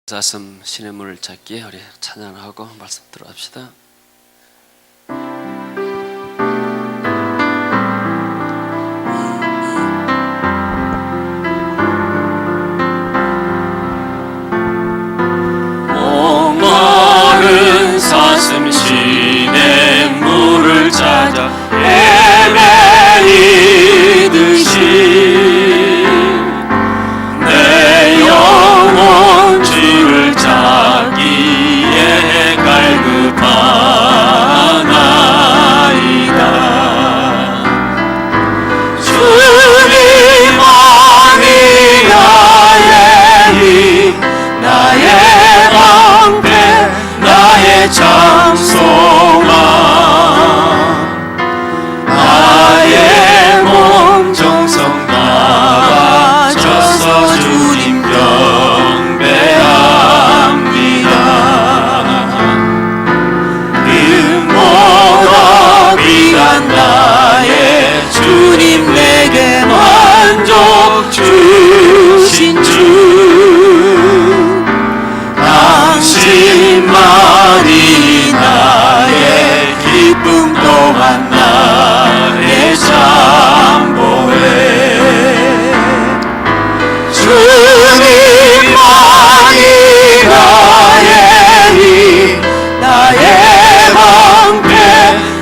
사슴 신의 문을 찾기에 우리 찬양하고 말씀 들어갑시다. 목마른 사슴 신의 물을 찾아 헤매이듯이 내 영혼 주를 찾기에 갈급하나이다. 주님만이 나의 힘, 나의 방패, 나의 장소만, 나의 몸 정성 다 바쳐서 주님 경배합니다. 금보다 귀한 나의 주님, 내게 만족 주신 주, 당신만이 나의 기쁨 또한 나의 잠보에, 주님만이 나의 힘, 나의 방패,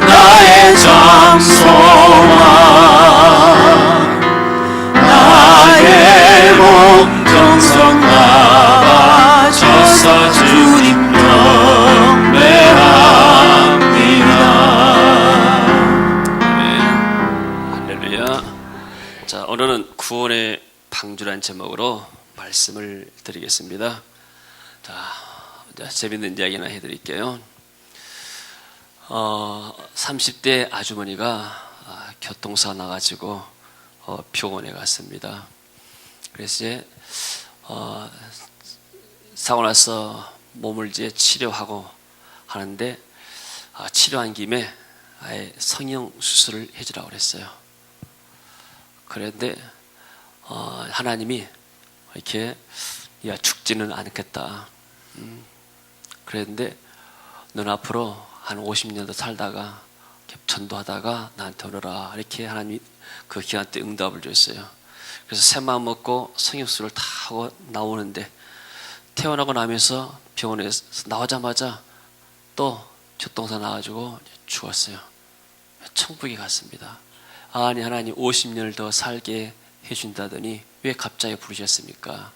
나의 장소만, 나의 몸 정성 다 바쳐서 주님 경배합니다. 할렐루야. 자, 오늘은 구원의 방주란 제목으로 말씀을 드리겠습니다. 자, 재밌는 이야기 하나 해드릴게요. 30대 아주머니가 교통사고 나가지고 병원에 갔습니다. 그래서 이제 사고 나서 몸을 이제 치료하고 하는데, 치료한 김에 아예 성형 수술을 해주라고 그랬어요. 그런데 하나님이 이렇게 야, 죽지는 않겠다. 그랬는데 넌 앞으로 한 50년도 살다가 전도하다가 나한테 오너라, 이렇게 하나님이 그 기간 때 응답을 줬어요. 그래서 새마음 먹고 성형수술을 다 하고 나오는데, 태어나고 나면서 병원에서 나오자마자 또 교통사 나가지고 죽었어요. 천국에 갔습니다. 아니, 하나님 50년을 더 살게 해준다더니 왜 갑자기 부르셨습니까?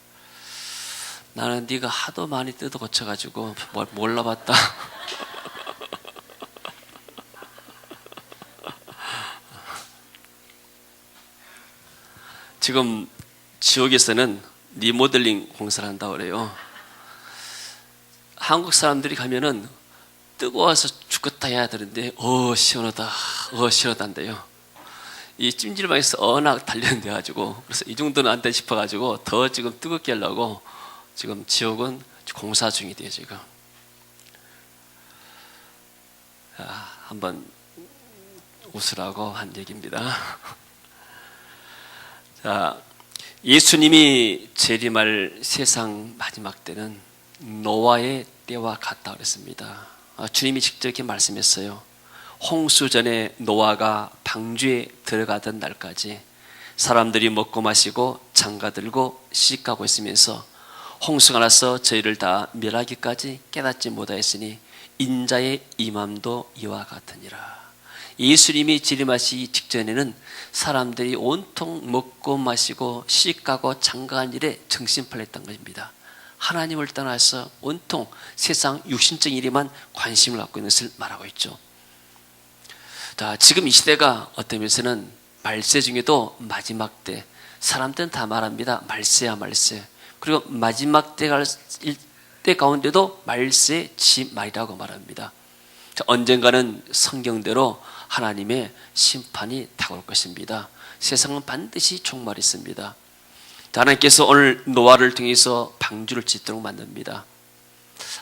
나는 네가 하도 많이 뜯어 고쳐가지고 몰라봤다. 지금 지옥에서는 리모델링 공사를 한다고 그래요. 한국 사람들이 가면은 뜨거워서 죽겠다 해야 되는데 시원하다, 시원하다 한대요. 이 찜질방에서 워낙 단련돼 가지고, 그래서 이 정도는 안 돼 싶어 가지고 더 지금 뜨겁게 하려고 지금 지옥은 공사 중이대요 지금. 한번 웃으라고 한 얘기입니다. 자, 예수님이 재림할 세상 마지막 때는 노아의 때와 같다 그랬습니다. 주님이 직접 이렇게 말씀했어요. 홍수 전에 노아가 방주에 들어가던 날까지 사람들이 먹고 마시고 장가들고 시집가고 있으면서 홍수가 나서 저희를 다 멸하기까지 깨닫지 못하였으니 인자의 임함도 이와 같으니라. 예수님이 재림하시기 직전에는 사람들이 온통 먹고 마시고 시집가고 장가한 일에 정신 팔렸던 것입니다. 하나님을 떠나서 온통 세상 육신적인 일에만 관심을 갖고 있는 것을 말하고 있죠. 자, 지금 이 시대가 어떤 면에서는 말세 중에도 마지막 때, 사람들은 다 말합니다. 말세야 말세. 그리고 마지막 때 가운데도 말세 지 말이라고 말합니다. 자, 언젠가는 성경대로 하나님의 심판이 다가올 것입니다. 세상은 반드시 종말이 있습니다. 하나님께서 오늘 노아를 통해서 방주를 짓도록 만듭니다.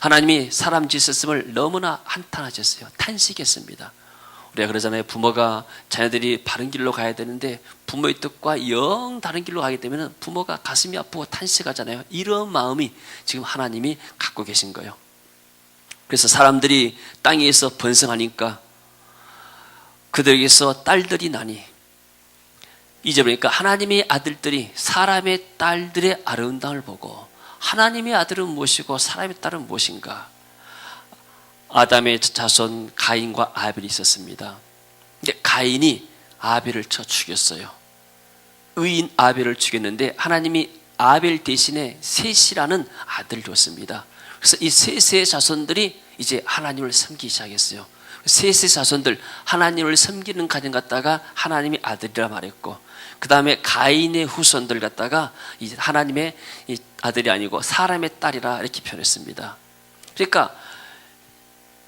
하나님이 사람 짓었음을 너무나 한탄하셨어요. 탄식했습니다. 우리가 그러잖아요. 부모가 자녀들이 바른 길로 가야 되는데 부모의 뜻과 영 다른 길로 가게 되면 부모가 가슴이 아프고 탄식하잖아요. 이런 마음이 지금 하나님이 갖고 계신 거예요. 그래서 사람들이 땅에서 번성하니까 그들에게서 딸들이 나니, 이제 보니까 하나님의 아들들이 사람의 딸들의 아름다움을 보고, 하나님의 아들은 무엇이고 사람의 딸은 무엇인가? 아담의 자손 가인과 아벨이 있었습니다. 근데 가인이 아벨을 쳐 죽였어요. 의인 아벨을 죽였는데 하나님이 아벨 대신에 셋이라는 아들을 줬습니다. 그래서 이 셋의 자손들이 이제 하나님을 섬기기 시작했어요. 셋의 자손들, 하나님을 섬기는 가정 갖다가 하나님의 아들이라 말했고, 그 다음에 가인의 후손들 갖다가 이제 하나님의 아들이 아니고 사람의 딸이라 이렇게 표현했습니다. 그러니까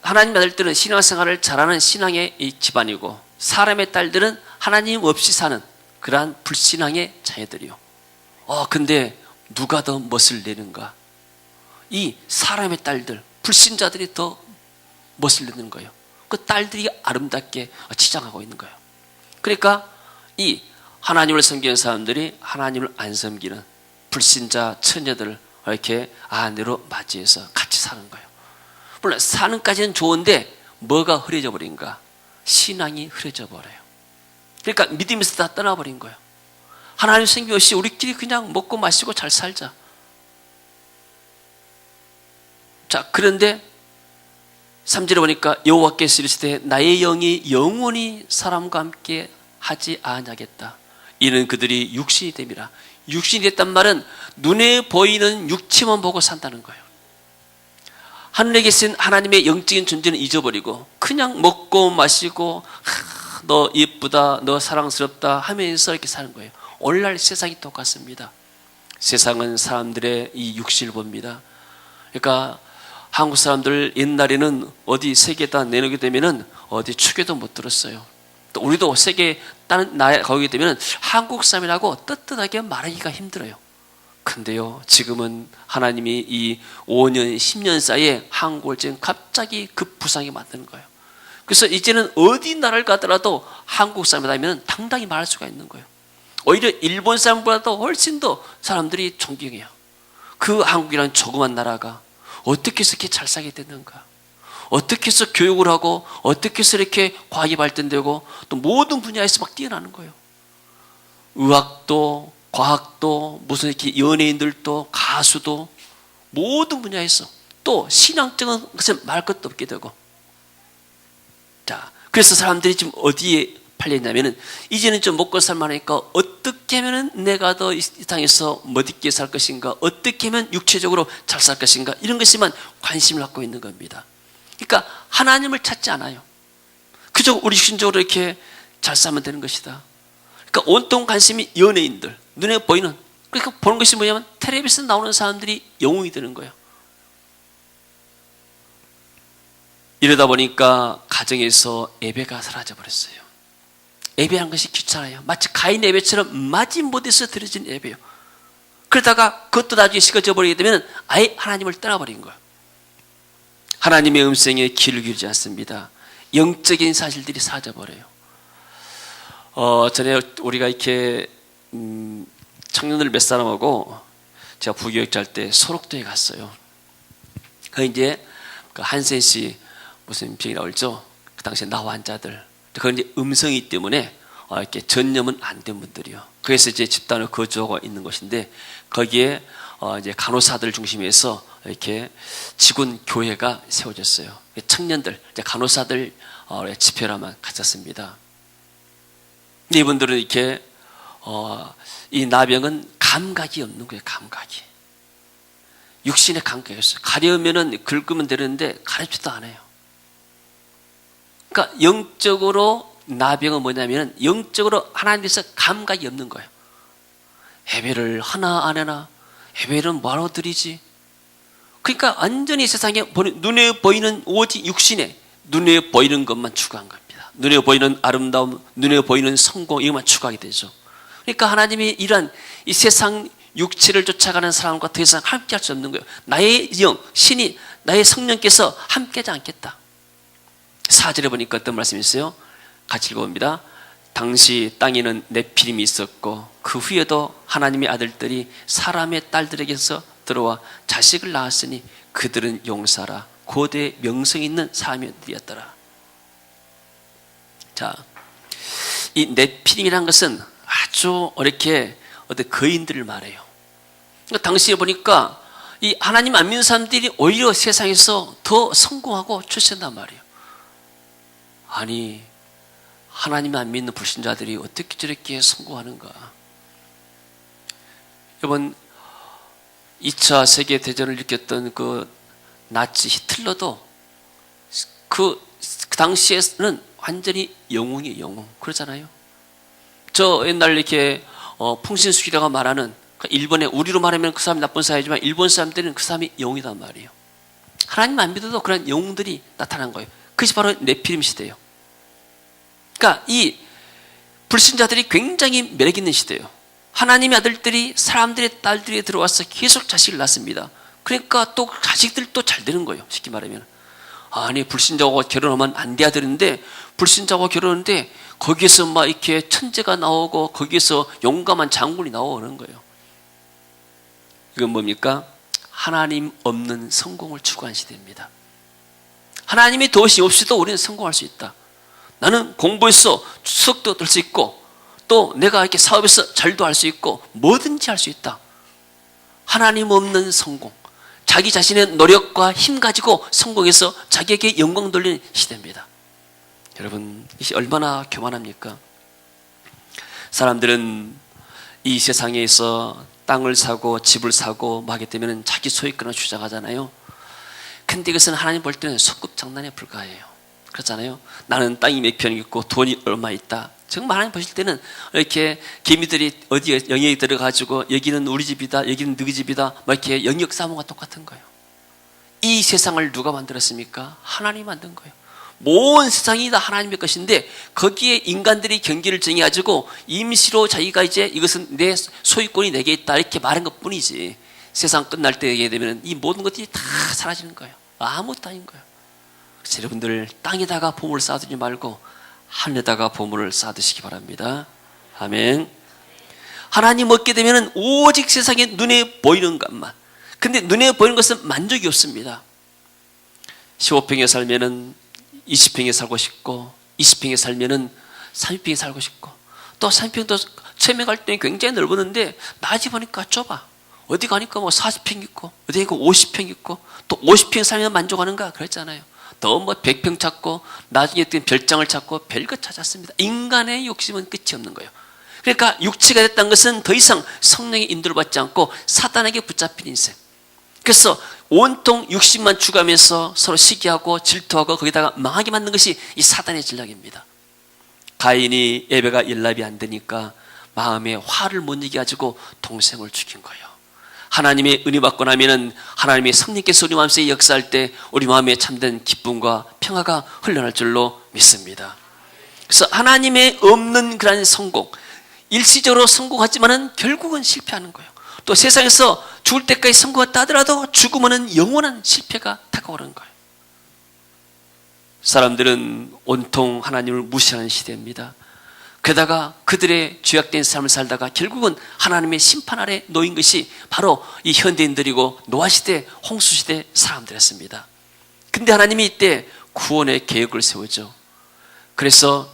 하나님 아들들은 신앙생활을 잘하는 신앙의 집안이고, 사람의 딸들은 하나님 없이 사는 그러한 불신앙의 자녀들이요. 근데 누가 더 멋을 내는가? 이 사람의 딸들, 불신자들이 더 멋을 내는 거예요. 그 딸들이 아름답게 치장하고 있는 거예요. 그러니까 이 하나님을 섬기는 사람들이 하나님을 안 섬기는 불신자 처녀들을 이렇게 아내로 맞이해서 같이 사는 거예요. 물론 사는까지는 좋은데 뭐가 흐려져 버린가? 신앙이 흐려져 버려요. 그러니까 믿음에서 다 떠나버린 거예요. 하나님 섬김 없이 우리끼리 그냥 먹고 마시고 잘 살자. 자, 그런데 3절에 보니까 여호와께서 이르시되 나의 영이 영원히 사람과 함께 하지 아니하겠다. 이는 그들이 육신이 됨이라. 육신이 됐단 말은 눈에 보이는 육체만 보고 산다는 거예요. 하늘에 계신 하나님의 영적인 존재는 잊어버리고 그냥 먹고 마시고 너 예쁘다, 너 사랑스럽다 하면서 이렇게 사는 거예요. 오늘날 세상이 똑같습니다. 세상은 사람들의 이 육신을 봅니다. 그러니까 한국 사람들 옛날에는 어디 세계에다 내놓게 되면은 어디 축에도 못 들었어요. 또 우리도 세계 다른 나라에 가게 되면은 한국 사람이라고 떳떳하게 말하기가 힘들어요. 근데요, 지금은 하나님이 이 5년, 10년 사이에 한국을 지금 갑자기 급부상하게 만드는 거예요. 그래서 이제는 어디 나라를 가더라도 한국 사람이라면 당당히 말할 수가 있는 거예요. 오히려 일본 사람보다도 훨씬 더 사람들이 존경해요. 그 한국이라는 조그만 나라가 어떻게 해서 이렇게 잘 살게 됐는가? 어떻게 해서 교육을 하고 어떻게 해서 이렇게 과학이 발전되고 또 모든 분야에서 막 뛰어나는 거예요. 의학도 과학도 무슨 이렇게 연예인들도 가수도 모든 분야에서 또 신앙적인 것은 말 것도 없게 되고. 자, 그래서 사람들이 지금 어디에 팔렸냐면은 이제는 좀 먹고 살만하니까 어떻게 하면은 내가 더 이 땅에서 멋있게 살 것인가, 어떻게 하면 육체적으로 잘 살 것인가, 이런 것에만 관심을 갖고 있는 겁니다. 그러니까 하나님을 찾지 않아요. 그저 우리 육신적으로 이렇게 잘 살면 되는 것이다. 그러니까 온통 관심이 연예인들, 눈에 보이는, 그러니까 보는 것이 뭐냐면 텔레비전 나오는 사람들이 영웅이 되는 거예요. 이러다 보니까 가정에서 예배가 사라져 버렸어요. 예배하는 것이 귀찮아요. 마치 가인 예배처럼 마지못해서 드려진 예배요. 그러다가 그것도 나중에 식어져 버리게 되면 아예 하나님을 떠나버린 거예요. 하나님의 음성에 귀를 기울이지 않습니다. 영적인 사실들이 사라져 버려요. 전에 우리가 이렇게 청년들 몇 사람하고 제가 부교육자 할 때 소록도에 갔어요. 그 이제 그 한센 씨 무슨 병이라고 그러죠? 그 당시에 나 환자들. 그건 이제 음성이 때문에 이렇게 전염은 안 된 분들이요. 그래서 이제 집단을 거주하고 있는 것인데 거기에 이제 간호사들 중심에서 이렇게 직원 교회가 세워졌어요. 청년들, 이제 간호사들 집회라만 갔었습니다. 근데 이분들은 이렇게 이 나병은 감각이 없는 거예요. 감각이. 육신의 감각이 없어요. 가려우면은 긁으면 되는데 가렵지도 않아요. 그러니까 영적으로 나병은 뭐냐면 영적으로 하나님께서 감각이 없는 거예요. 예배를 하나 안 하나, 예배는 뭐하러 드리지? 그러니까 완전히 세상에 눈에 보이는 오직 육신에 눈에 보이는 것만 추구한 겁니다. 눈에 보이는 아름다움, 눈에 보이는 성공, 이것만 추구하게 되죠. 그러니까 하나님이 이러한 이 세상 육체를 쫓아가는 사람과 더 이상 함께 할 수 없는 거예요. 나의 영, 신이, 나의 성령께서 함께하지 않겠다. 4절에 보니까 어떤 말씀이 있어요? 같이 읽어봅니다. 당시 땅에는 네피림이 있었고 그 후에도 하나님의 아들들이 사람의 딸들에게서 들어와 자식을 낳았으니 그들은 용사라 고대 명성 있는 사람들이었더라. 자, 이 네피림이라는 것은 아주 이렇게 어떤 거인들을 말해요. 그러니까 당시에 보니까 이 하나님 안 믿는 사람들이 오히려 세상에서 더 성공하고 출세한단 말이에요. 아니, 하나님 안 믿는 불신자들이 어떻게 저렇게 성공하는가? 이번 2차 세계대전을 일으켰던 그 나치 히틀러도 그 당시에는 완전히 영웅이에요, 영웅. 그러잖아요. 저 옛날 이렇게 풍신수기라고 말하는 일본의 우리로 말하면 그 사람이 나쁜 사람이지만 일본 사람들은 그 사람이 영웅이란 말이에요. 하나님 안 믿어도 그런 영웅들이 나타난 거예요. 그것이 바로 네피림 시대예요. 그러니까 이 불신자들이 굉장히 매력 있는 시대예요. 하나님의 아들들이 사람들의 딸들이 들어와서 계속 자식을 낳습니다. 그러니까 또 자식들도 잘 되는 거예요. 쉽게 말하면. 아니, 불신자하고 결혼하면 안 돼야 되는데 불신자하고 결혼하는데 거기에서 막 이렇게 천재가 나오고 거기에서 용감한 장군이 나오는 거예요. 이건 뭡니까? 하나님 없는 성공을 추구한 시대입니다. 하나님의 도우심 없이도 우리는 성공할 수 있다. 나는 공부해서 수석도 될 수 있고 또 내가 이렇게 사업에서 잘도 할 수 있고 뭐든지 할 수 있다. 하나님 없는 성공, 자기 자신의 노력과 힘 가지고 성공해서 자기에게 영광 돌리는 시대입니다. 여러분, 이게 얼마나 교만합니까? 사람들은 이 세상에서 땅을 사고 집을 사고 뭐 하게 되면 자기 소유권을 주장하잖아요. 근데 이것은 하나님 볼 때는 소꿉장난에 불과해요. 그렇잖아요. 나는 땅이 몇 평 있고 돈이 얼마 있다. 정말 하나님 보실 때는 이렇게 개미들이 어디에 영역에 들어가지고 여기는 우리 집이다, 여기는 너희 집이다, 막 이렇게 영역 싸움과 똑같은 거예요. 이 세상을 누가 만들었습니까? 하나님이 만든 거예요. 모든 세상이 다 하나님의 것인데 거기에 인간들이 경기를 정해가지고 임시로 자기가 이제 이것은 내 소유권이 내게 있다 이렇게 말한 것 뿐이지, 세상 끝날 때 얘기하게 되면 이 모든 것들이 다 사라지는 거예요. 아무것도 아닌 거예요. 그래서 여러분들 땅에다가 보물을 쌓아두지 말고 하늘에다가 보물을 쌓아두시기 바랍니다. 아멘. 하나님 얻게 되면 오직 세상에 눈에 보이는 것만. 근데 눈에 보이는 것은 만족이 없습니다. 15평에 살면은 20평에 살고 싶고 20평에 살면은 30평에 살고 싶고 또 30평도 처음에 갈 때 굉장히 넓었는데 낮에 보니까 좁아. 어디 가니까 뭐 40평 있고 어디 가니까 50평 있고 또 50평 살면 만족하는가 그랬잖아요. 또 뭐 100평 찾고 나중에 별장을 찾고 별것 찾았습니다. 인간의 욕심은 끝이 없는 거예요. 그러니까 육체가 됐다는 것은 더 이상 성령의 인도를 받지 않고 사단에게 붙잡힌 인생. 그래서 온통 육신만 추구하면서 서로 시기하고 질투하고 거기다가 망하게 만든 것이 이 사단의 전략입니다. 가인이 예배가 연락이 안 되니까 마음에 화를 못 이겨 가지고 동생을 죽인 거예요. 하나님의 은혜 받고 나면은 하나님의 성령께서 우리 마음속에 역사할 때 우리 마음에 참된 기쁨과 평화가 흘러날 줄로 믿습니다. 그래서 하나님의 없는 그런 성공, 일시적으로 성공하지만은 결국은 실패하는 거예요. 또 세상에서 죽을 때까지 성공했다 하더라도 죽으면은 영원한 실패가 다가오는 거예요. 사람들은 온통 하나님을 무시하는 시대입니다. 게다가 그들의 죄악된 삶을 살다가 결국은 하나님의 심판 아래 놓인 것이 바로 이 현대인들이고 노아시대, 홍수시대 사람들이었습니다. 근데 하나님이 이때 구원의 계획을 세우죠. 그래서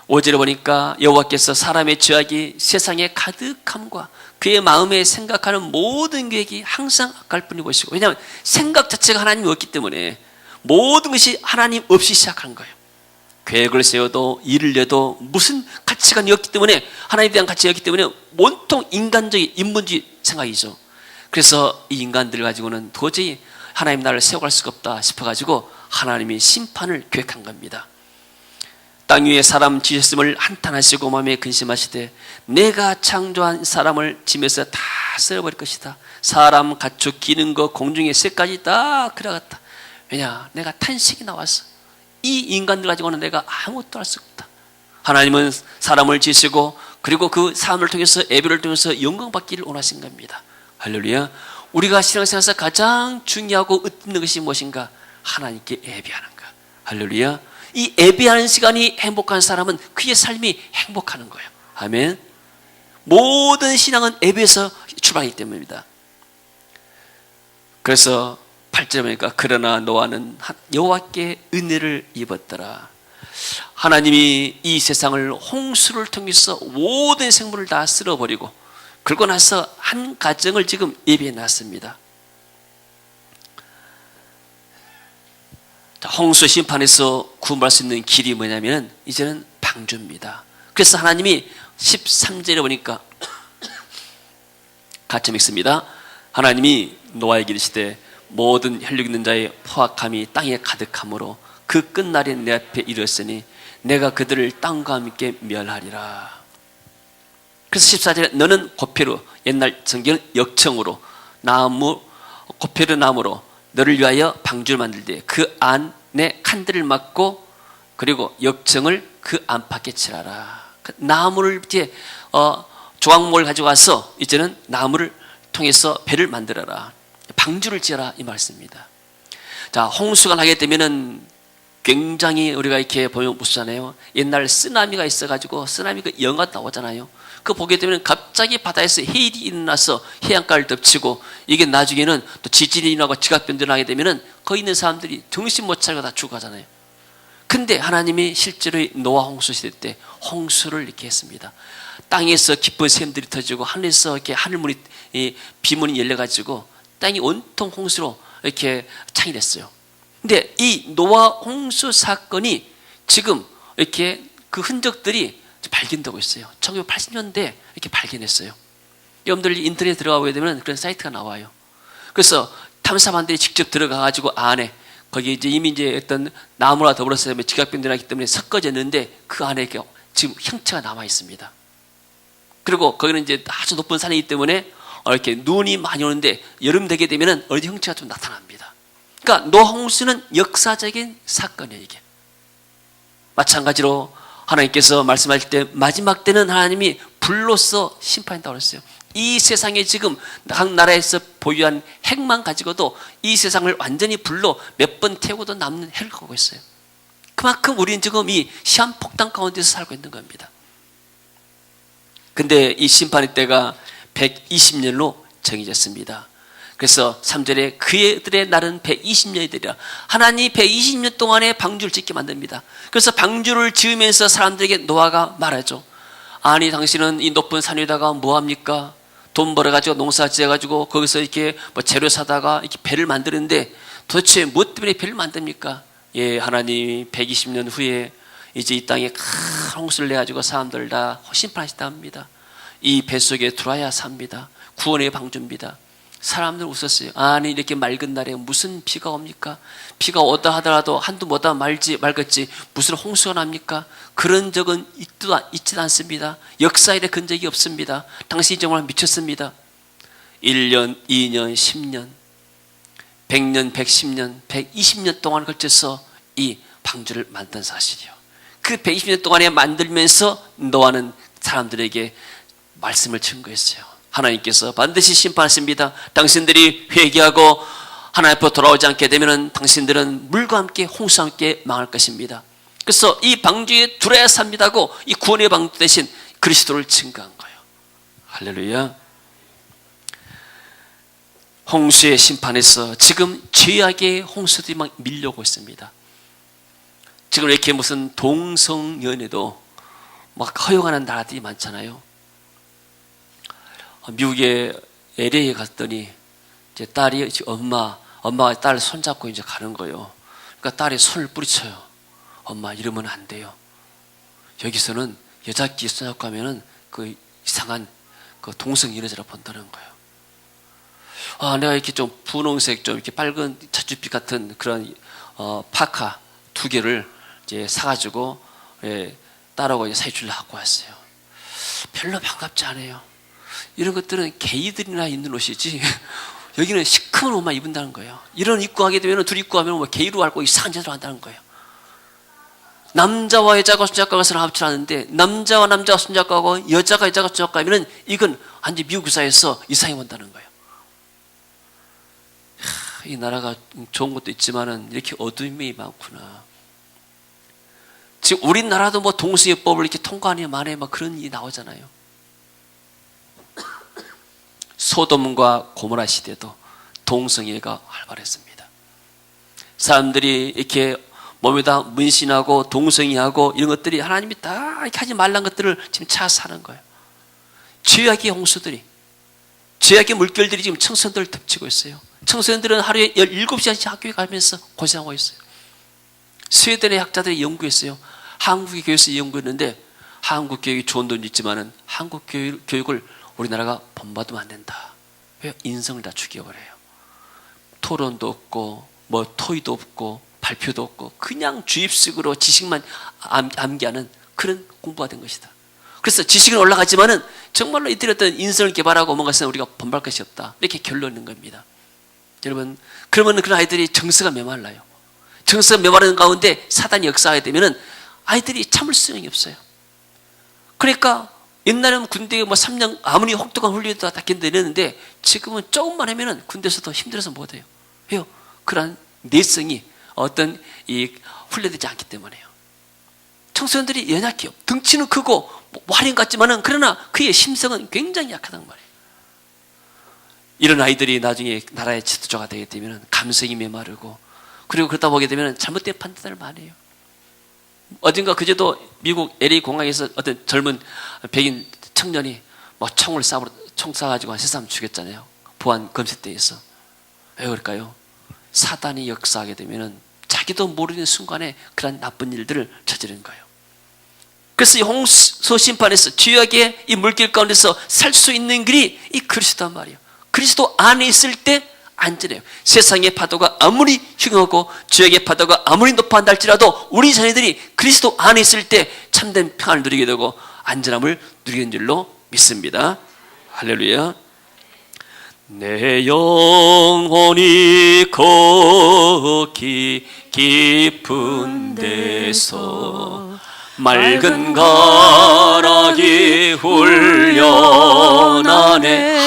5절에 보니까 여호와께서 사람의 죄악이 세상에 가득함과 그의 마음에 생각하는 모든 계획이 항상 악할 뿐이 보시고, 왜냐하면 생각 자체가 하나님이 없기 때문에 모든 것이 하나님 없이 시작한 거예요. 계획을 세워도 일을 내도 무슨 가치관이 없기 때문에, 하나님에 대한 가치가 없기 때문에 온통 인간적인 인본주의 생각이죠. 그래서 이 인간들을 가지고는 도저히 하나님 나라를 세워갈 수가 없다 싶어가지고 하나님이 심판을 계획한 겁니다. 땅 위에 사람 지으셨음을 한탄하시고 마음에 근심하시되 내가 창조한 사람을 짐에서 다 쓸어버릴 것이다. 사람, 가축, 기는 것, 공중의 새까지 다 그려갔다. 왜냐? 내가 탄식이 나왔어. 이 인간들 가지고는 내가 아무것도 할 수 없다. 하나님은 사람을 지으시고 그리고 그 사람을 통해서 예배를 통해서 영광받기를 원하신 겁니다. 할렐루야. 우리가 신앙생활에서 가장 중요하고 의미 있는 것이 무엇인가? 하나님께 예배하는 것. 할렐루야. 이 예배하는 시간이 행복한 사람은 그의 삶이 행복하는 거예요. 아멘. 모든 신앙은 예배에서 출발하기 때문입니다. 그래서 8절에 보니까 그러나 노아는 여호와께 은혜를 입었더라. 하나님이 이 세상을 홍수를 통해서 모든 생물을 다 쓸어버리고 그러고 나서 한 가정을 지금 예비해 놨습니다. 홍수 심판에서 구원할 수 있는 길이 뭐냐면 이제는 방주입니다. 그래서 하나님이 13절에 보니까 같이 읽습니다. 하나님이 노아에게 이르시되 모든 혈육 있는 자의 포악함이 땅에 가득하므로 그 끝날에 내 앞에 이르렀으니 내가 그들을 땅과 함께 멸하리라. 그래서 14절에 너는 고페르, 옛날 성경은 역청으로 나무, 고페르 나무로 너를 위하여 방주를 만들되 그 안에 칸들을 막고 그리고 역청을 그 안팎에 칠하라. 그 나무를 이렇게 조각목을 가져가서 이제는 나무를 통해서 배를 만들어라. 방주를 지어라 이 말씀입니다. 자, 홍수가 나게 되면은 굉장히 우리가 이렇게 보면 무수잖아요. 옛날 쓰나미가 있어가지고 쓰나미가 영화 나오잖아요. 그거 보게 되면 갑자기 바다에서 해일이 일어나서 해안가를 덮치고 이게 나중에는 또 지진이 일어나고 지각변동이 나게 되면은 거기 있는 사람들이 정신 못 차리고 다 죽어가잖아요. 근데 하나님이 실제로 노아 홍수 시대 때 홍수를 이렇게 했습니다. 땅에서 깊은 샘들이 터지고 하늘에서 이렇게 하늘문이 비문이 열려가지고 땅이 온통 홍수로 이렇게 창이 됐어요. 근데 이 노아 홍수 사건이 지금 이렇게 그 흔적들이 발견되고 있어요. 1980년대에 이렇게 발견했어요. 여러분들 인터넷에 들어가게 되면 그런 사이트가 나와요. 그래서 탐사반들이 직접 들어가가지고 안에 거기 이제 이미 이제 어떤 나무와 더불어서 지각변동하기 때문에 섞어졌는데 그 안에 지금 형체가 남아 있습니다. 그리고 거기는 이제 아주 높은 산이기 때문에 이렇게 눈이 많이 오는데 여름 되게 되면은 어디 형체가 좀 나타납니다. 그러니까 노아 홍수는 역사적인 사건이에요, 이게. 마찬가지로 하나님께서 말씀하실 때 마지막 때는 하나님이 불로써 심판한다고 그랬어요. 이 세상에 지금 각 나라에서 보유한 핵만 가지고도 이 세상을 완전히 불로 몇 번 태우고도 남는 해를 갖고 있어요. 그만큼 우리는 지금 이 시한폭탄 가운데서 살고 있는 겁니다. 근데 이 심판의 때가 120년로 정해졌습니다. 그래서 3절에 그들의 날은 120년이 되리라. 하나님이 120년 동안에 방주를 짓게 만듭니다. 그래서 방주를 지으면서 사람들에게 노아가 말하죠. 아니 당신은 이 높은 산 위에다가 뭐합니까? 돈 벌어가지고 농사 지어가지고 거기서 이렇게 뭐 재료 사다가 이렇게 배를 만드는데 도대체 무엇 때문에 배를 만듭니까? 예, 하나님이 120년 후에 이제 이 땅에 큰 홍수를 내가지고 사람들 다 심판하시다 합니다. 이 뱃속에 들어와야 삽니다. 구원의 방주입니다. 사람들 웃었어요. 아니 이렇게 맑은 날에 무슨 비가 옵니까? 비가 오다 하더라도 한두 뭐다 말겠지 무슨 홍수가 납니까? 그런 적은 있지도 않습니다. 역사에 그런 적이 없습니다. 당신이 정말 미쳤습니다. 1년, 2년, 10년, 100년, 110년, 120년 동안 걸쳐서 이 방주를 만든 사실이요. 그 120년 동안에 만들면서 노아는 사람들에게 말씀을 증거했어요. 하나님께서 반드시 심판하십니다. 당신들이 회개하고 하나님 앞으로 돌아오지 않게 되면 당신들은 물과 함께 홍수와 함께 망할 것입니다. 그래서 이 방주에 들어야 삽니다고 이 구원의 방주 대신 그리스도를 증거한 거예요. 할렐루야. 홍수의 심판에서 지금 죄악의 홍수들이 막 밀려오고 있습니다. 지금 이렇게 무슨 동성연애도 막 허용하는 나라들이 많잖아요. 미국의 LA에 갔더니 이제 딸이 엄마가 딸 손잡고 이제 가는 거예요. 그러니까 딸이 손을 뿌리쳐요. 엄마 이러면 안 돼요. 여기서는 여자끼리 손잡고 가면은 그 이상한 그 동성연애자라 본다는 거예요. 아, 내가 이렇게 좀 분홍색 좀 이렇게 밝은 찻빛 같은 그런 파카 2개를 이제 사가지고 딸하고 이제 사주를 하고 왔어요. 별로 반갑지 않아요. 이런 것들은 게이들이나 입는 옷이지 여기는 시커먼 옷만 입는다는 거예요. 이런 입고 하게 되면 둘이 입고 하면 뭐 게이로 알고 이상한 짓을 한다는 거예요. 남자와 여자가 손잡고 가서는 합치를 하는데 남자와 남자가 손잡고 하고 여자가 손잡고 하면 이건 완전 미국 사회에서 이상해 본다는 거예요. 이 나라가 좋은 것도 있지만은 이렇게 어둠이 많구나. 지금 우리나라도 뭐 동성애법을 이렇게 통과하니 만에 막 그런 일이 나오잖아요. 소돔과 고모라 시대도 동성애가 활발했습니다. 사람들이 이렇게 몸에다 문신하고 동성애하고 이런 것들이 하나님이 다 이렇게 하지 말란 것들을 지금 찾아서 하는 거예요. 죄악의 홍수들이, 죄악의 물결들이 지금 청소년들을 덮치고 있어요. 청소년들은 하루에 17시간씩 학교에 가면서 고생하고 있어요. 스웨덴의 학자들이 연구했어요. 한국의 교육에서 연구했는데, 한국 교육이 좋은 돈도 있지만은 한국 교육을 우리나라가 본받으면 안 된다. 왜? 인성을 다 죽여버려요. 토론도 없고 뭐 토의도 없고 발표도 없고 그냥 주입식으로 지식만 암기하는 그런 공부가 된 것이다. 그래서 지식은 올라갔지만은 정말로 이들의 어떤 인성을 개발하고 뭔가 해서 우리가 본받을 것이 없다. 이렇게 결론낸 겁니다. 여러분, 그러면 그런 아이들이 정서가 메말라요. 정서가 메마르는 가운데 사단이 역사하게 되면은 아이들이 참을 수용이 없어요. 그러니까 옛날에는 군대에 뭐 3년 아무리 혹독한 훈련도 다 견뎌내는데 지금은 조금만 하면은 군대에서도 힘들어서 못해요. 왜요? 그런 내성이 어떤 이 훈련되지 않기 때문에요. 청소년들이 연약해요. 덩치는 크고 화린 같지만은 그러나 그의 심성은 굉장히 약하단 말이에요. 이런 아이들이 나중에 나라의 지도자가 되게 되면 감성이 메마르고 그리고 그러다 보게 되면 잘못된 판단을 많이 해요. 어딘가 그제도 미국 LA 공항에서 어떤 젊은 백인 청년이 뭐 총을 쏴가지고 한 3사람 죽였잖아요. 보안 검색대에서. 왜 그럴까요? 사단이 역사하게 되면은 자기도 모르는 순간에 그런 나쁜 일들을 저지르는 거예요. 그래서 이 홍수 심판에서 죄악의 이 물길 가운데서 살 수 있는 길이 이 그리스도란 말이에요. 그리스도 안에 있을 때 안전해요. 세상의 파도가 아무리 흉하고 죄악의 파도가 아무리 높아한다 할지라도 우리 자녀들이 그리스도 안에 있을 때 참된 평안을 누리게 되고 안전함을 누리는 줄로 믿습니다. 할렐루야. 내 영혼이 거기 깊은 데서 맑은 가락이 훈련하네.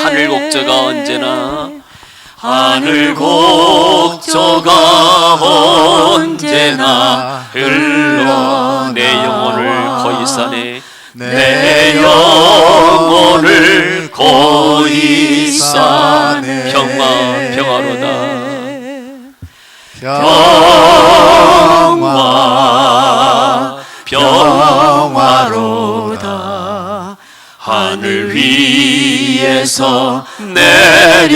하늘 곡조가 언제나 하늘 곡조가 언제나 흘러 내 영혼을 거기 싸네. 내 영혼을 거기 싸네. 평화로다. 평화로다. 하늘 위에서 내려오네.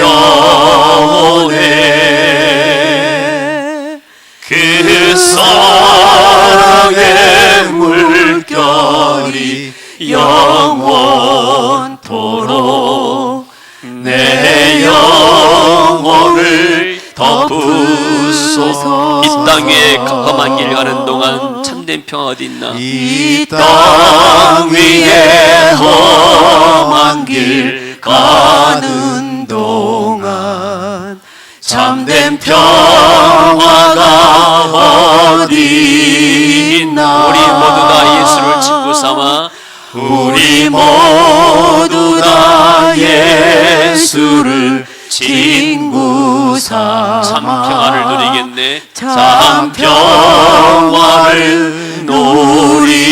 그 사랑의 물결이 영원토록 내 영혼을 덮으소서. 이 땅 위에 험한 길 가는 동안 참된 평화 어디 있나? 이 땅 위에 험한 길 가는 동안 참된 평화가 어디 있나? 우리 모두 다 예수를 친구 삼아 우리 모두 다 예수를 친구 삼아 참 평화를 누리겠네. 참 평화를 누리겠네.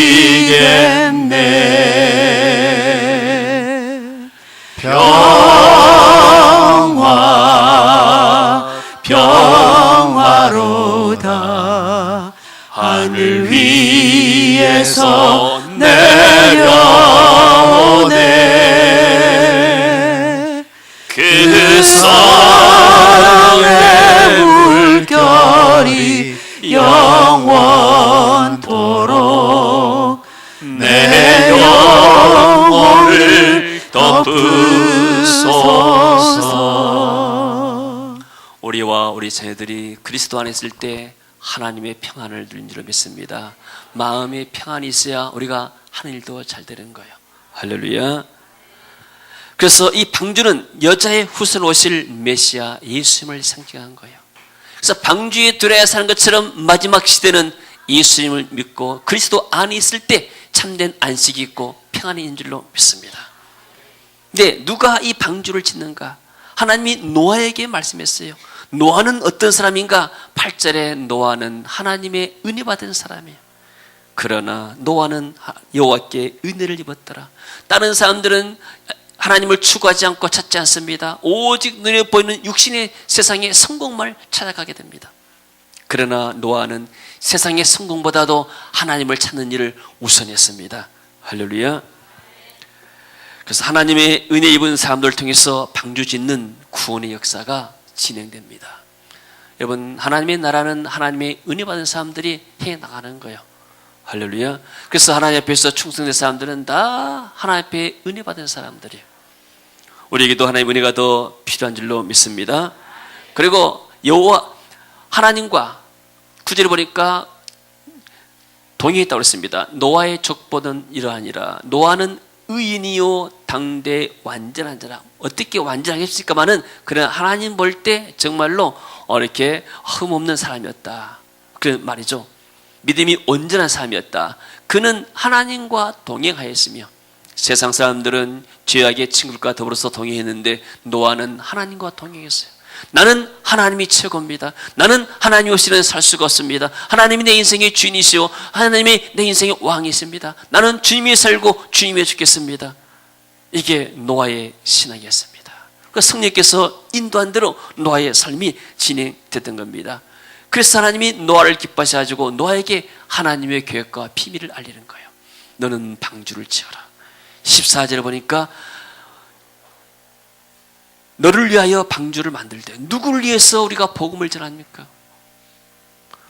평화로다. 하늘 위에서 내려오네. 그 사랑의 물결이 영원토록 내 영혼을 덮으소서. 우리와 우리 자녀들이 그리스도 안에 있을 때 하나님의 평안을 누리는 줄 믿습니다. 마음에 평안이 있어야 우리가 하는 일도 잘 되는 거예요. 할렐루야. 그래서 이 방주는 여자의 후손 오실 메시아 예수님을 상징한 거예요. 그래서 방주에 들어야 사는 것처럼 마지막 시대는 예수님을 믿고 그리스도 안에 있을 때 참된 안식이 있고 평안이 있는 줄로 믿습니다. 근데 누가 이 방주를 짓는가? 하나님이 노아에게 말씀했어요. 노아는 어떤 사람인가? 8절에 노아는 하나님의 은혜 받은 사람이에요. 그러나 노아는 여호와께 은혜를 입었더라. 다른 사람들은 하나님을 추구하지 않고 찾지 않습니다. 오직 눈에 보이는 육신의 세상의 성공만 찾아가게 됩니다. 그러나 노아는 세상의 성공보다도 하나님을 찾는 일을 우선했습니다. 할렐루야. 그래서 하나님의 은혜 입은 사람들을 통해서 방주 짓는 구원의 역사가 진행됩니다. 여러분, 하나님의 나라는 하나님의 은혜 받은 사람들이 해나가는 거예요. 할렐루야. 그래서 하나님 앞에서 충성된 사람들은 다 하나님 앞에 은혜 받은 사람들이에요. 우리에게도 하나님의 은혜가 더 필요한 줄로 믿습니다. 그리고 여호와 하나님과 구절을 보니까 동의했다고 했습니다. 노아의 족보는 이러하니라. 노아는 의인이요 당대 완전한 자라. 어떻게 완전하겠습니까마는 그러나 하나님 볼 때 정말로 이렇게 흠없는 사람이었다. 그런 말이죠. 믿음이 온전한 사람이었다. 그는 하나님과 동행하였으며 세상 사람들은 죄악의 친구들과 더불어서 동행했는데 노아는 하나님과 동행했어요. 나는 하나님이 최고입니다. 나는 하나님 없이는 살 수가 없습니다. 하나님이 내 인생의 주인이시오. 하나님이 내 인생의 왕이십니다. 나는 주님이 살고 주님이 죽겠습니다. 이게 노아의 신앙이었습니다. 그 성령께서 인도한 대로 노아의 삶이 진행됐던 겁니다. 그래서 하나님이 노아를 기뻐하셔가지고 노아에게 하나님의 계획과 비밀을 알리는 거예요. 너는 방주를 지어라. 14절에 보니까 너를 위하여 방주를 만들 때 누구를 위해서 우리가 복음을 전합니까?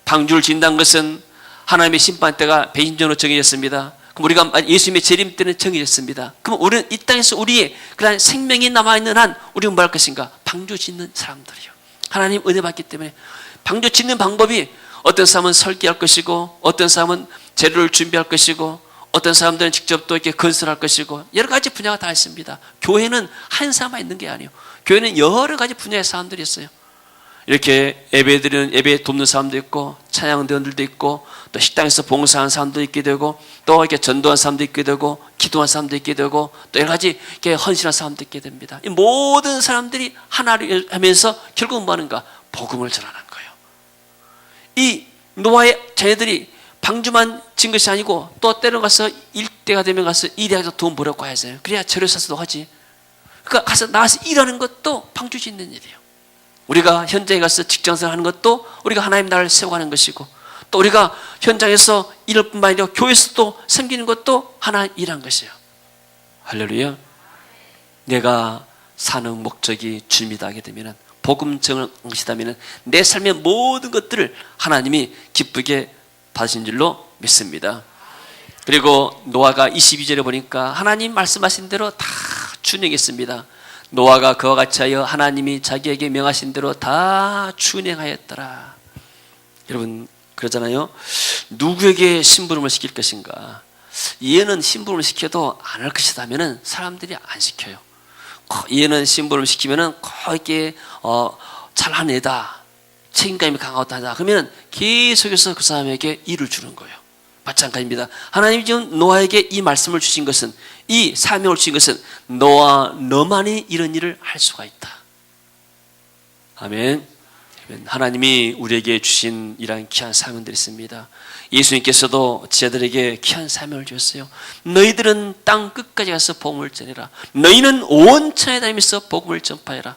방주를 짓는다는 것은 하나님의 심판 때가 배신전으로 정해졌습니다. 그럼 우리가 예수님의 재림 때는 정해졌습니다. 그럼 우리는 이 땅에서 우리의 그런 생명이 남아있는 한 우리는 뭐 할 것인가? 방주 짓는 사람들이요. 하나님 은혜 받기 때문에 방주 짓는 방법이 어떤 사람은 설계할 것이고 어떤 사람은 재료를 준비할 것이고 어떤 사람들은 직접 또 이렇게 건설할 것이고 여러 가지 분야가 다 있습니다. 교회는 한 사람만 있는 게 아니에요. 교회는 여러 가지 분야의 사람들이 있어요. 이렇게 예배 돕는 사람도 있고 찬양대원들도 있고 또 식당에서 봉사하는 사람도 있게 되고 또 이렇게 전도한 사람도 있게 되고 기도한 사람도 있게 되고 또 여러 가지 이렇게 헌신한 사람도 있게 됩니다. 이 모든 사람들이 하나를 하면서 결국 뭐 하는가? 복음을 전하는 거예요. 이 노아의 자녀들이 방주만 진 것이 아니고 또 때로 가서 일때가 되면 가서 일해서 돈 벌었고 해야죠. 그래야 재료 사서도 하지. 그러니까 가서 나와서 일하는 것도 방주 짓는 일이에요. 우리가 현장에 가서 직장생활 하는 것도 우리가 하나님 나라를 세워가는 것이고 또 우리가 현장에서 일할 뿐만 아니라 교회에서도 섬기는 것도 하나님 일한 것이에요. 할렐루야. 내가 사는 목적이 주님이다 하게 되면 복음 정을 것이다면 내 삶의 모든 것들을 하나님이 기쁘게 받으신 줄로 믿습니다. 그리고 노아가 22절에 보니까 하나님 말씀하신 대로 다 준행했습니다. 노아가 그와 같이 하여 하나님이 자기에게 명하신 대로 다 준행하였더라. 여러분 그러잖아요. 누구에게 심부름을 시킬 것인가? 얘는 심부름을 시켜도 안 할 것이다 하면은 사람들이 안 시켜요. 얘는 심부름을 시키면은 이렇게 잘한 애다, 책임감이 강하다 그러면 계속해서 그 사람에게 일을 주는 거예요. 마찬가지입니다. 하나님이 지금 노아에게 이 말씀을 주신 것은, 이 사명을 주신 것은 너와 너만이 이런 일을 할 수가 있다. 아멘. 하나님이 우리에게 주신 이러한 귀한 사명들이 있습니다. 예수님께서도 제자들에게 귀한 사명을 주셨어요. 너희들은 땅 끝까지 가서 복음을 전해라. 너희는 온 천하에 다니면서 복음을 전파해라.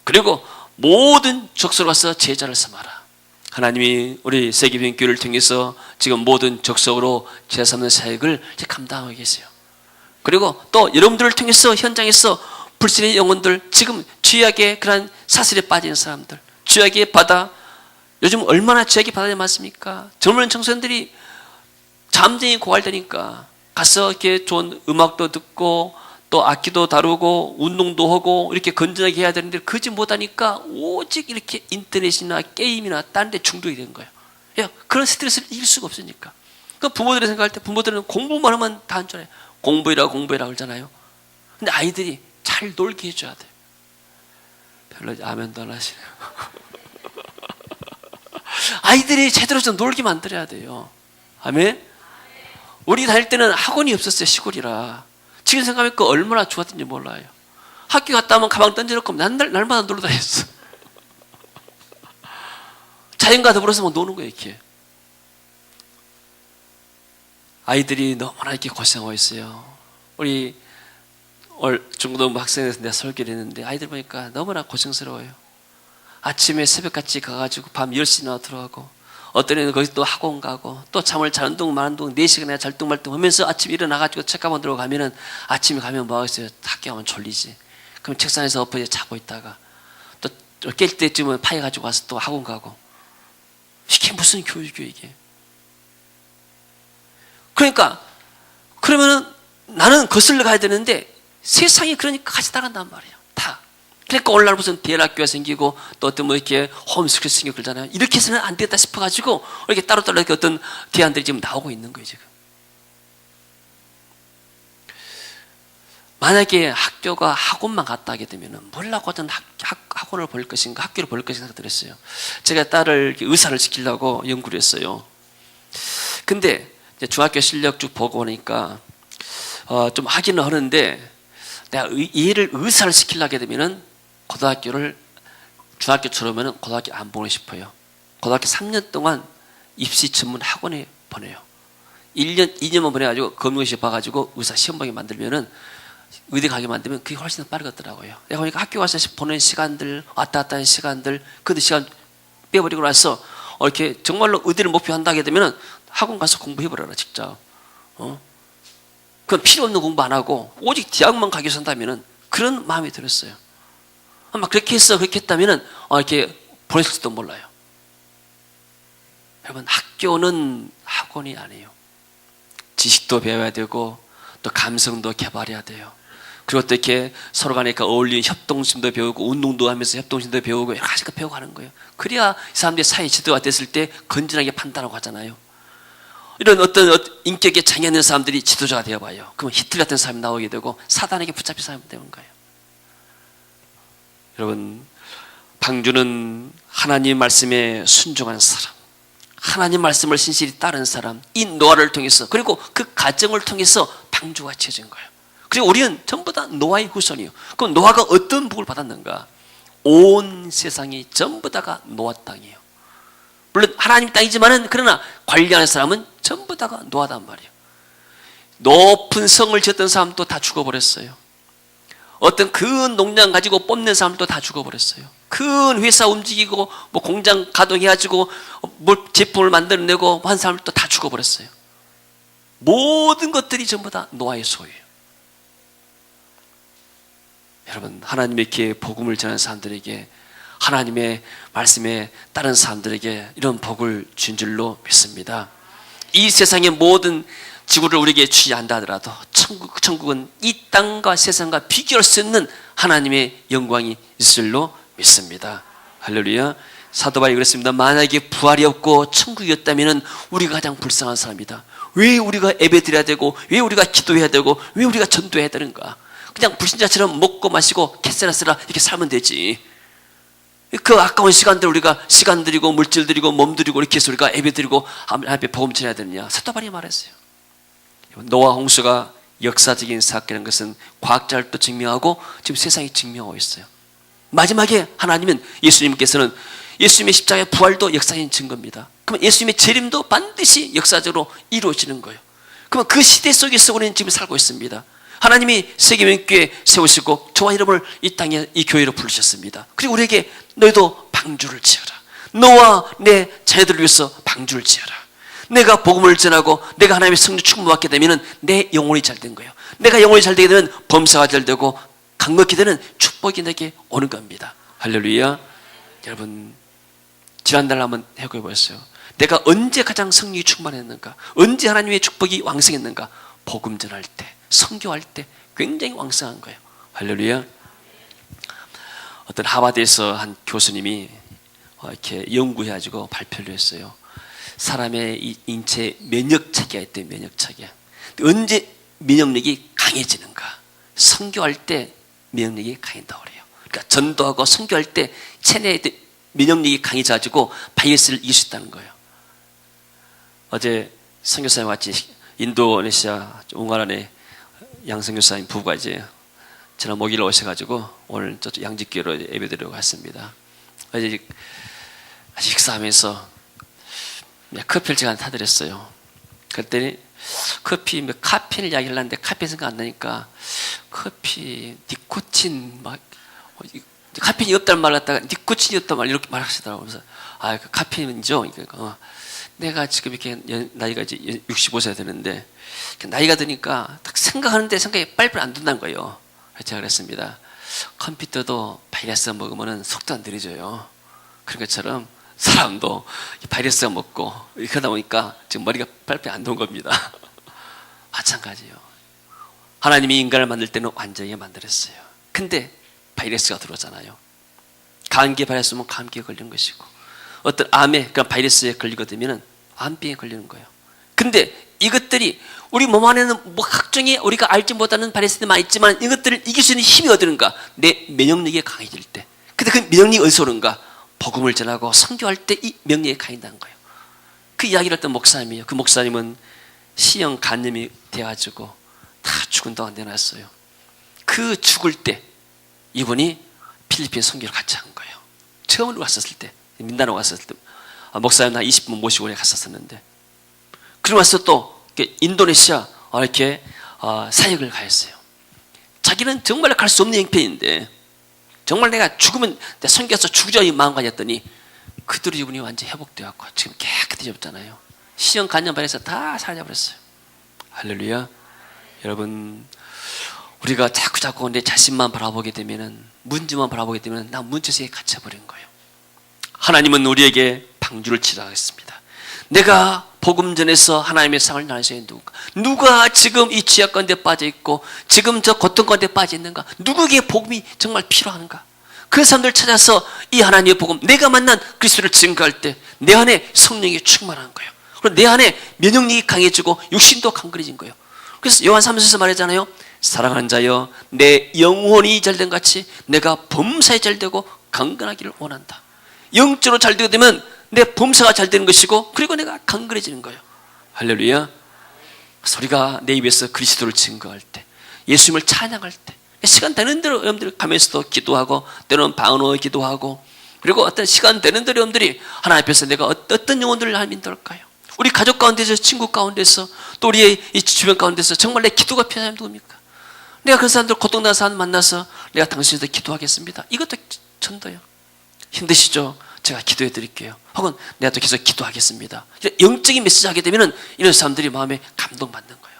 그리고 모든 족속으로 가서 제자를 삼아라. 하나님이 우리 세계병교회를 통해서 지금 모든 족속으로 제자 삼는 사역을 감당하고 계세요. 그리고 또 여러분들을 통해서 현장에서 불신의 영혼들, 지금 죄악의 그런 사슬에 빠진 사람들, 죄악의 바다, 요즘 얼마나 죄악의 바다에 많습니까? 젊은 청소년들이 잠재히 고갈되니까 가서 이렇게 좋은 음악도 듣고 또 악기도 다루고 운동도 하고 이렇게 건전하게 해야 되는데 그러지 못하니까 오직 이렇게 인터넷이나 게임이나 딴 데 중독이 된 거예요. 그런 스트레스를 이길 수가 없으니까. 그 부모들이 생각할 때 부모들은 공부만 하면 다 한 줄 알아요. 공부해라 그러잖아요. 근데 아이들이 잘 놀게 해줘야 돼요. 별로 아멘도 안 하시네요. 아이들이 제대로 좀 놀게 만들어야 돼요. 아멘. 우리 다닐 때는 학원이 없었어요. 시골이라. 지금 생각하니까 얼마나 좋았던지 몰라요. 학교 갔다 오면 가방 던져놓고 날마다 놀러 다녔어. 자연과 더불어서 뭐 노는 거예요, 이렇게. 아이들이 너무나 이렇게 고생하고 있어요. 우리 중고등부 학생에서 내가 설교를 했는데 아이들 보니까 너무나 고생스러워요. 아침에 새벽같이 가가지고 밤 10시나 들어가고, 어떤 애는 거기 또 학원 가고, 또 잠을 자는 동 마는 동 4시간이나 잘뚱말뚱 하면서 아침에 일어나가지고 책가방 들고 가면은, 아침에 가면 뭐 하겠어요? 학교 가면 졸리지. 그럼 책상에서 엎어 자고 있다가 또 깰 때쯤은 파이 가지고 와서 또 학원 가고. 이게 무슨 교육이에요, 이게? 그러니까 그러면은 나는 거슬러 가야 되는데 세상이 그러니까 같이 따라간단 말이에요. 다. 그러니까 오늘날 무슨 대학교가 생기고 또 어떤 뭐 이렇게 홈스쿨이 생기고 그러잖아요. 이렇게 해서는 안 되겠다 싶어가지고 이렇게 따로따로 이렇게 어떤 대안들이 지금 나오고 있는 거예요, 지금. 만약에 학교가 학원만 갔다 하게 되면은 뭘 하고든 학원을 볼 것인가, 학교를 볼 것인가 들었어요. 제가 딸을 의사를 시키려고 연구를 했어요. 근데 이제 중학교 실력 쭉 보고 보니까 좀 하기는 하는데, 내가 얘를 의사를 시키려고 하게 되면은 고등학교를 중학교처럼은 고등학교 안 보내고 싶어요. 고등학교 3년 동안 입시 전문 학원에 보내요. 1년, 2년만 보내가지고 검정고시 봐가지고 의사 시험 보게 만들면은, 의대 가게 만들면 그게 훨씬 더 빠르겠더라고요. 내가 보니까 학교 가서 보내는 시간들, 왔다 갔다 하는 시간들, 그 시간 빼버리고 나서 이렇게 정말로 의대를 목표한다 하게 되면은 학원 가서 공부해버려라, 직접. 그건 필요 없는 공부 안 하고 오직 대학만 가기 위해서 한다면은, 그런 마음이 들었어요. 아마 그렇게 했다면은 이렇게 보냈을지도 몰라요. 여러분, 학교는 학원이 아니에요. 지식도 배워야 되고 또 감성도 개발해야 돼요. 그리고 또 이렇게 서로 간에 어울리는 협동심도 배우고, 운동도 하면서 협동심도 배우고, 여러 가지가 배우고 하는 거예요. 그래야 이 사람들이 사회 지도가 됐을 때 건전하게 판단하고 하잖아요. 이런 어떤 인격에 장애 있는 사람들이 지도자가 되어봐요. 그럼 히틀러 같은 사람이 나오게 되고 사단에게 붙잡힌 사람이 되는 거예요. 여러분, 방주는 하나님 말씀에 순종한 사람, 하나님 말씀을 신실히 따른 사람, 이 노아를 통해서, 그리고 그 가정을 통해서 방주가 지어진 거예요. 그리고 우리는 전부 다 노아의 후손이에요. 그럼 노아가 어떤 복을 받았는가? 온 세상이 전부 다가 노아 땅이에요. 물론 하나님 땅이지만은, 그러나 관리하는 사람은 전부 다가 노아단 말이에요. 높은 성을 지었던 사람도 다 죽어버렸어요. 어떤 큰 농장 가지고 뽐낸 사람도 다 죽어버렸어요. 큰 회사 움직이고 뭐 공장 가동해가지고 뭘 제품을 만들어내고 한 사람도 다 죽어버렸어요. 모든 것들이 전부 다 노아의 소유예요. 여러분, 하나님의 이렇게 복음을 전하는 사람들에게, 하나님의 말씀에 따른 사람들에게 이런 복을 준 줄로 믿습니다. 이 세상의 모든 지구를 우리에게 주지 않다 하더라도 천국은 이 땅과 세상과 비교할 수 없는 하나님의 영광이 있을 줄로 믿습니다. 할렐루야. 사도 바울이 그랬습니다. 만약에 부활이 없고 천국이었다면 우리가 가장 불쌍한 사람이다. 왜 우리가 예배드려야 되고, 왜 우리가 기도해야 되고, 왜 우리가 전도해야 되는가? 그냥 불신자처럼 먹고 마시고 캐세라세라 이렇게 살면 되지. 그 아까운 시간들 우리가 시간 들이고 물질 들이고 몸 들이고 이렇게 해서 우리가 예배 드리고 하나님께 복음 전해야 되느냐? 사도 바울이 말했어요. 노아 홍수가 역사적인 사건인 것은 과학자들도 증명하고 지금 세상이 증명하고 있어요. 마지막에 하나님은, 예수님께서는 예수님의 십자가의 부활도 역사적인 증거입니다. 그럼 예수님의 재림도 반드시 역사적으로 이루어지는 거예요. 그럼 그 시대 속에서 우리는 지금 살고 있습니다. 하나님이 세계명교회 세우시고 저와 여러분을 이 땅에 이 교회로 부르셨습니다. 그리고 우리에게 너희도 방주를 지어라. 너와 내 자녀들을 위해서 방주를 지어라. 내가 복음을 전하고 내가 하나님의 성령 충만받게 되면 내 영혼이 잘 된 거예요. 내가 영혼이 잘 되게 되면 범사가 잘 되고 강건케 되는 축복이 내게 오는 겁니다. 할렐루야. 여러분, 지난달 한번 해고해 보셨어요. 내가 언제 가장 성령이 충만했는가? 언제 하나님의 축복이 왕성했는가? 복음 전할 때, 선교할 때 굉장히 왕성한 거예요. 할렐루야. 어떤 하버드에서 한 교수님이 이렇게 연구해가지고 발표를 했어요. 사람의 이 인체 면역체계가 있대요. 면역체계. 언제 면역력이 강해지는가? 선교할 때 면역력이 강해진다고 그래요. 그러니까 전도하고 선교할 때 체내에 면역력이 강해져가지고 바이러스를 이길 수 있다는 거예요. 어제 선교사님 같이 인도네시아 웅가란에 양선교사님 부부가 이제 지난 목요일 오셔가지고 오늘 저쪽 양지교로 예배드리러 갔습니다. 어제 식사하면서 커피를 제가 타드렸어요. 그랬더니 커피, 뭐 카페인을 이야기를 하는데 카페인 생각 안 나니까 커피, 니코틴, 막, 카페인이 없다는 말 갖다가 니코틴이 없다는 말 이렇게 말하시더라고요. 그래서, 그 카페인이죠. 내가 지금 이렇게 나이가 이제 65세가 되는데, 나이가 드니까 딱 생각하는데 생각이 빨리빨리 안 든다는 거예요. 제가 그랬습니다. 컴퓨터도 바이러스가 먹으면 속도 안 느려져요. 그런 것처럼 사람도 바이러스가 먹고 그러다 보니까 지금 머리가 빨리빨리 안 도는 겁니다. 마찬가지예요. 하나님이 인간을 만들 때는 완전히 만들었어요. 근데 바이러스가 들어오잖아요. 감기에 바이러스면 감기에 걸리는 것이고, 어떤 암에 그런 바이러스에 걸리게 되면 암병에 걸리는 거예요. 근데 이것들이 우리 몸 안에는 뭐 각종의 우리가 알지 못하는 바이러스들이 많이 있지만 이것들을 이길 수 있는 힘이 어디는가? 내 면역력이 강해질 때. 근데 그 면역력이 어디서 오는가? 복음을 전하고 선교할 때 이 명령이 강해진다는 거예요. 그 이야기를 했던 목사님이에요. 그 목사님은 C형 간염이 돼가지고 다 죽은 동안 내놨어요. 그 죽을 때 이분이 필리핀 선교를 같이 한 거예요. 처음으로 갔었을 때, 민다나오 갔었을 때, 목사님 한 20분 모시고 갔었었는데, 그러고 나서 또 인도네시아 이렇게 사역을 가했어요. 자기는 정말 갈 수 없는 형편인데, 정말 내가 죽으면 내가 선교해서 죽자 이 마음가졌더니 그대로 이분이 완전히 회복되었고 지금 깨끗해졌잖아요. C형 간염 바이러스 다 사라져버렸어요. 할렐루야. 여러분, 우리가 자꾸 내 자신만 바라보게 되면은, 문제만 바라보게 되면 나 문제세에 갇혀버린 거예요. 하나님은 우리에게 방주를 치러가겠습니다. 내가 복음 전에서 하나님의 상을 나누셔야 누가 지금 이 취약 가운데 빠져 있고 지금 저 고통 가운데 빠져 있는가? 누구에게 복음이 정말 필요한가? 그 사람들 찾아서 이 하나님의 복음, 내가 만난 그리스도를 증거할 때 내 안에 성령이 충만한 거예요. 그리고 내 안에 면역력이 강해지고 육신도 강건해진 거예요. 그래서 요한 3서에서 말하잖아요. 사랑하는 자여, 내 영혼이 잘된 같이 내가 범사에 잘되고 강건하기를 원한다. 영적으로 잘되게 되면 내 범사가 잘 되는 것이고, 그리고 내가 강건해지는 거예요. 할렐루야. 그래서 우리가 내 입에서 그리스도를 증거할 때, 예수님을 찬양할 때, 시간 되는 대로 여러분들 가면서도 기도하고, 때로는 방언으로 기도하고, 그리고 어떤 시간 되는 대로 여러분들이 하나님 앞에서 내가 어떤 영혼들을 하나님 인도할까요? 우리 가족 가운데서, 친구 가운데서, 또 우리의 이 주변 가운데서 정말 내 기도가 필요한 사람이 누굽니까? 내가 그 사람들, 고통당한 사람 만나서 내가 당신한테 기도하겠습니다. 이것도 전도예요. 힘드시죠? 제가 기도해 드릴게요. 혹은 내가 또 계속 기도하겠습니다. 영적인 메시지 하게 되면 이런 사람들이 마음에 감동받는 거예요.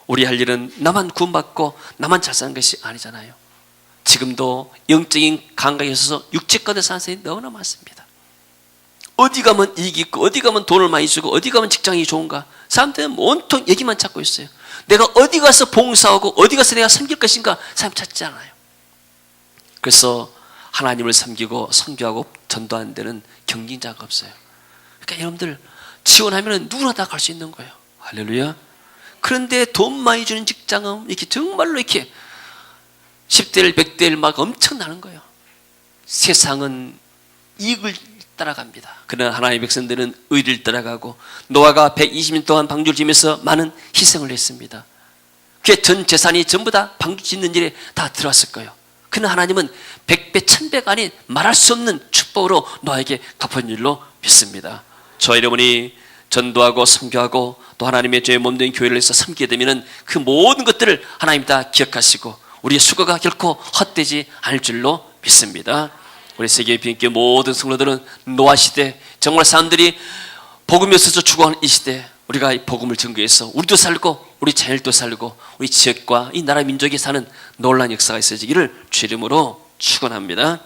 우리 할 일은 나만 구원받고 나만 잘 사는 것이 아니잖아요. 지금도 영적인 감각에 있어서 육체 가운데 사는 사람이 너무나 많습니다. 어디 가면 이익이 있고, 어디 가면 돈을 많이 주고, 어디 가면 직장이 좋은가? 사람들은 온통 얘기만 찾고 있어요. 내가 어디 가서 봉사하고 어디 가서 내가 섬길 것인가? 사람 찾지 않아요. 그래서 하나님을 섬기고 선교하고 전도하는 데는 경쟁자가 없어요. 그러니까 여러분들 지원하면 누구나 다 갈 수 있는 거예요. 할렐루야. 그런데 돈 많이 주는 직장은 이렇게 정말로 이렇게 10대 1, 100대 1 막 엄청나는 거예요. 세상은 이익을 따라갑니다. 그러나 하나님의 백성들은 의리를 따라가고, 노아가 120년 동안 방주를 지면서 많은 희생을 했습니다. 그의 전 재산이 전부 다 방주 짓는 일에 다 들어왔을 거예요. 그러나 하나님은 100배 1000배가 아닌 말할 수 없는 축복으로 노아에게 갚은 줄로 믿습니다. 저 여러분이 전도하고 선교하고 또 하나님의 죄의 몸된 교회를 해서 섬기게 되면 그 모든 것들을 하나님 다 기억하시고 우리의 수고가 결코 헛되지 않을 줄로 믿습니다. 우리 세계의 비행기 모든 성도들은 노아 시대, 정말 사람들이 복음이 없어서 죽어가는 이 시대, 우리가 이 복음을 증거해서 우리도 살고 우리 자녀도 살고 우리 지역과 이 나라 민족이 사는 놀라운 역사가 있어지기를 주 이름으로 축원합니다.